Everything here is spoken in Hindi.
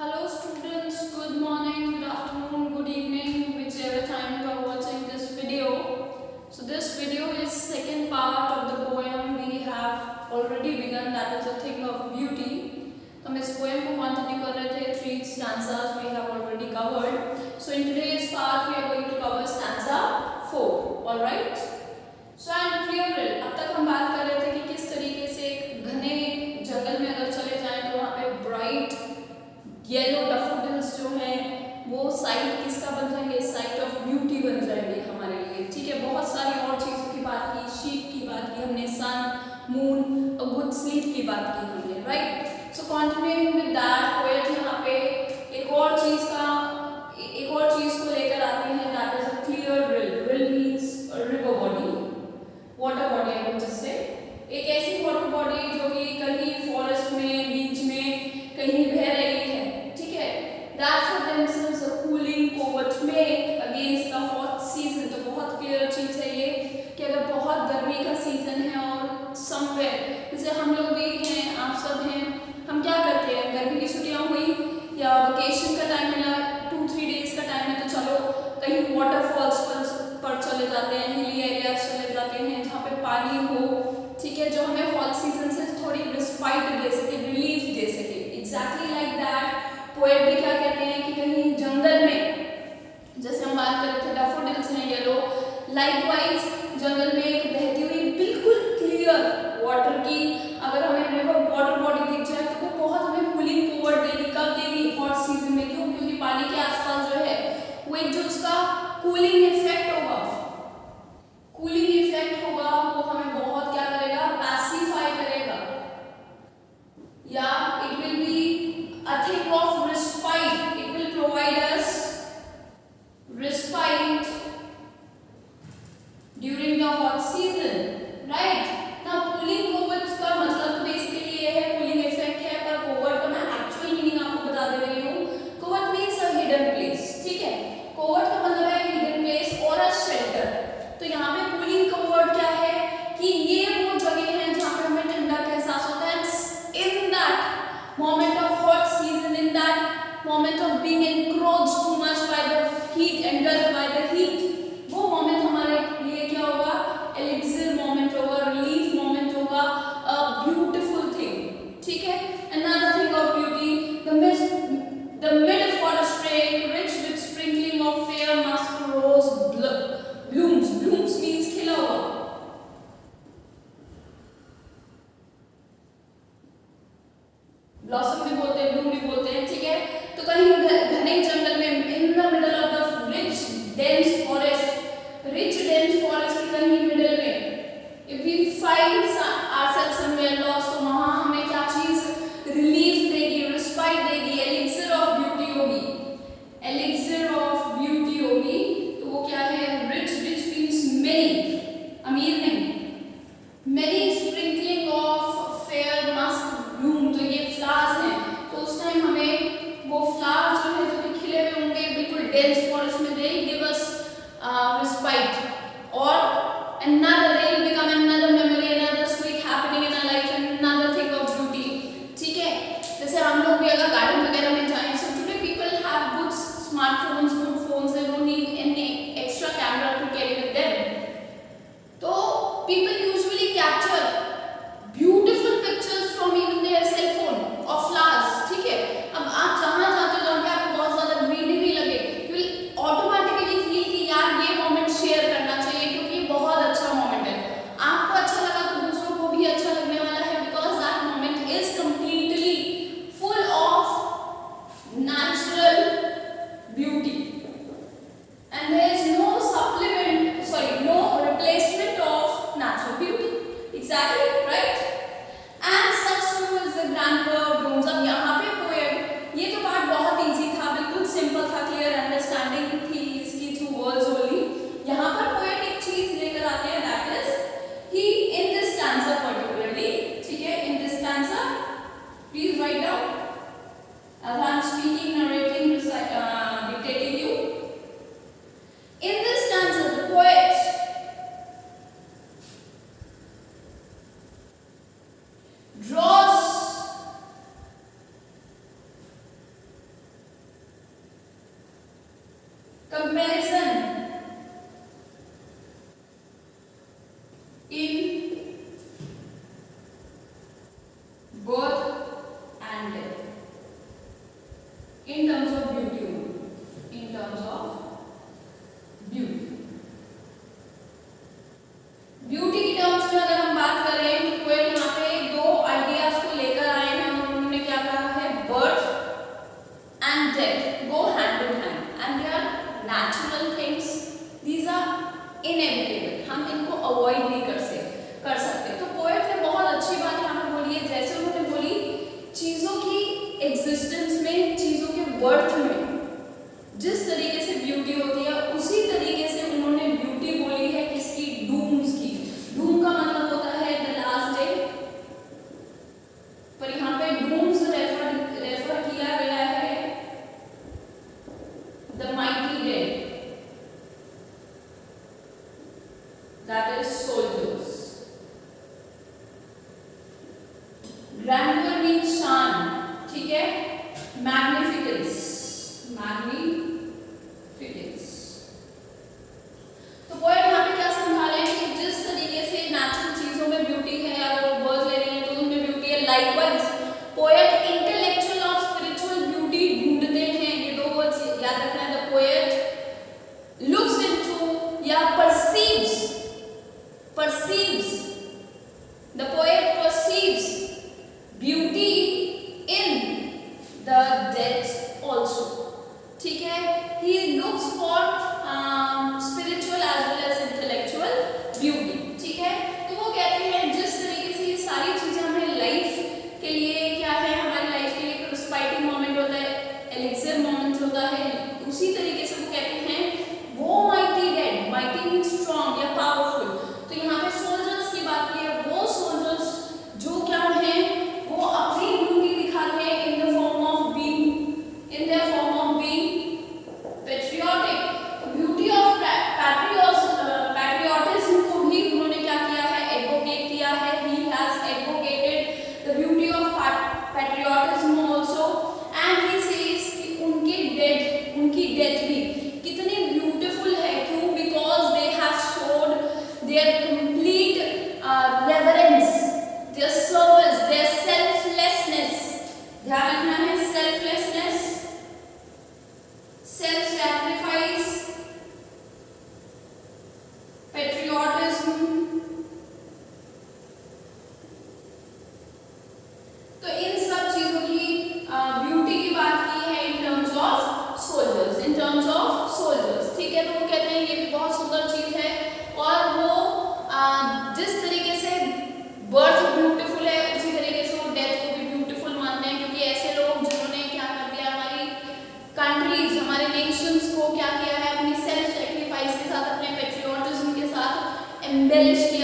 Hello students, good morning, good afternoon, good evening, whichever time you are watching this video. So this video is second part of the poem we have already begun, that is the thing of beauty. तो हम इस poem को continue कर रहे थे, 3 stanzas we have already covered. So in today's part we are going to cover stanza 4, alright? So and clear अब तक हम बात कर रहे थे कि किस तरीके से एक घने जंगल में अगर चले जाएं तो वहाँ पे ब्राइट येलो डैफोडिल्स जो हैं वो साइट किसका बन जाएंगे, साइट ऑफ ब्यूटी बन जाएंगे हमारे लिए। ठीक है, बहुत सारी और चीज़ों की बात की, शीप की बात की हमने, सन, मून और गुड स्लीप की बात की हमने, right. So continuing with that poet यहाँ पे एक और चीज़ को लेकर आते हैं, that is a clear reel. Reel means river body, water body I would say, एक ऐसी वाटर बॉडी जो कि कहीं फॉरेस्ट में, बीच में कहीं बह रही है, ठीक है। That for themselves a cooling covert make against the hot season। तो बहुत क्लियर चीज़ है ये कि अगर बहुत गर्मी का सीजन है और समवेयर, जैसे हम लोग भी हैं, आप सब हैं, हम क्या करते हैं, गर्मी की छुट्टियाँ हुई या वेकेशन का टाइम मिला, 2-3 डेज का टाइम है तो चलो कहीं वाटरफॉल्स पर चले जाते हैं, हिली एरियाज चले जाते हैं जहाँ पे पानी हो, ठीक है, जो हमें हॉट सीजन से थोड़ी रिस्पाइट दे सके, रिलीफ दे सके। एग्जैक्टली लाइक दैट पोएट भी क्या कहते हैं कि कहीं जंगल में, जैसे हम बात कर रहे थे डैफोडिल्स हैं येलो, लाइकवाइज जंगल में एक बहती हुई बिल्कुल क्लियर वाटर की अगर हमें रिवर वाटर बॉडी दिख जाए तो वो बहुत हमें कूलिंग कोवर देगी। कब देगी? हॉट सीजन में। क्यों? क्योंकि पानी के आसपास जो है वो एक जो उसका कूलिंग इफेक्ट होगा, वो हमें बहुत क्या करेगा, पैसिफाई करेगा, या it will be a thing of respite, it will provide us respite during the hot season, right? Now cooling covert का मतलब तो बेसिकली ये है, कूलिंग इफेक्ट है, पर covert का मैं एक्चुअल मीनिंग आपको बता दे रही हूँ। covert means a hidden place, ठीक है, covert का मतलब है hidden place और a shelter। तो यहाँ पे cooling covert क्या है कि ये वो जगह है जहाँ पे हमें ठंडा का एहसास होता है। in that moment of hot season, in that moment of being encroached too much by the heat, engulfed by the heat, वो moment हमारे लिए क्या होगा, elixir moment होगा, relief moment होगा, a beautiful thing, ठीक है। Another thing of beauty, the mid forest lake rich with sprinkling of fair musk rose blooms means खिला हुआ, ब्लॉसम भी बोलते हैं, ब्लूम भी बोलते हैं, ठीक है। तो कहीं घने जंगल में, in the middle of the rich dense forest के कहीं मिडल में, if we find ourselves somewhere lost, तो वहां हमें क्या चीज रिलीफ देगी, रिस्पाइट देगी, एलिक्सिर ऑफ ब्यूटी होगी, तो वो क्या है, रिच मींस मेनी, अमीर नहीं, many sprinkling of fair Musk Bloom, तो ये फ्लावर्स हैं, तो उस टाइम हमें वो फ्लावर्स जो है जो कि खिले हुए होंगे बिल्कुल डेंस फॉरेस्ट में, दे गिव अस रिस्पाइट, और another they will become another memory, another sweet happening in our life, another thing of beauty, ठीक है। जैसे हम लोग भी अगर गार्डन वगैरह में जाएं, so today people have good smartphones, good phones, they don't need any extra camera to carry with them, तो people usually capture beautiful pictures from even their cell phone of flowers, ठीक है। अब आप जहाँ जाते हो जहाँ पे आपको बहुत ज़्यादा ग्रीनरी लगे, you will automatically feel कि यार ये मोमेंट शेयर करना चाहिए क्योंकि ये बहुत अच्छा मोमेंट है। in birth and death. In terms of beauty, in terms of beauty. Beauty की टर्म्स में अगर हम बात करें तो पोएट यहाँ पे दो आइडियाज को लेकर आए हैं और उन्होंने क्या कहा है, birth and death go hand in hand and they are natural things, these are inevitable, हम इनको अवॉइड नहीं कर सकते। तो पोएट ने बहुत अच्छी बात यहाँ पे बोली है, जैसे उन्होंने बोली चीजों की एग्जिस्टेंस में, चीजों के बर्थ में जिस तरीके से ब्यूटी होती है उसी तरीके से उन्होंने ब्यूटी बोली है किसकी, डूम्स की। डूम का मतलब होता है द लास्ट डे, पर यहाँ पे डूम्स रेफर किया गया है the mighty dead, that is soldiers. Grandeur means शान, ठीक है, मैग्निफिकेंस, तो पोएट यहाँ पे क्या समझा रहे हैं कि जिस तरीके से नेचुरल चीजों में ब्यूटी है, अगर वो बर्ड ले रही है तो उनमें ब्यूटी है, लाइकवाइज पोएट इंटेलेक्चुअल और स्पिरिचुअल ब्यूटी ढूंढते हैं। ये दो वर्ड्स याद रखना है, द पोएट लुक्स इनटू या perceives, the poet perceives beauty in the death also, ठीक है, he looks for spiritual as well as intellectual beauty, ठीक है। तो वो कहते हैं जिस तरीके से ये सारी चीजें हमें लाइफ के लिए क्या है, हमारी लाइफ के लिए क्रिस्पाइटिंग मोमेंट होता है, एलिक्सिर मोमेंट होता है, उसी तरीके से वो कहते हैं वो mighty dead, mighty means strong या पावरफुल। तो यहाँ पे सोल्जर्स की बात की है, वो सोल्जर्स जो क्या है, वो अपनी ब्यूटी दिखाते हैं in the form of being, in their form of being patriotic. Beauty of patriotism को भी उन्होंने क्या किया है, एडवोकेट किया है, he has advocated the beauty of patriotism also and he says कि उनकी डेथ भी कितनी ब्यूटीफुल है, क्यों, because they have showed their complete reverence, their service, their selflessness, ध्यान रखना है, सेल्फलेसनेस, सेल्फ सैक्रिफाइस, पेट्रियोटिज्म। तो इन सब चीजों की ब्यूटी की बात की है इन टर्म्स ऑफ सोल्जर्स, ठीक है। तो वो कहते हैं ये भी बहुत सुंदर चीज है, और वो जिस तरीके से बर्थ ब्यूटीफुल है उसी तरीके से वो डेथ को भी ब्यूटीफुल मानते हैं, क्योंकि ऐसे लोग जिन्होंने क्या कर दिया, हमारी कंट्रीज, हमारे नेशंस को क्या किया है, अपनी सेल्फ सैक्रिफाइस के साथ, अपने पेट्रियोटिज्म के साथ एम्बेलिश किया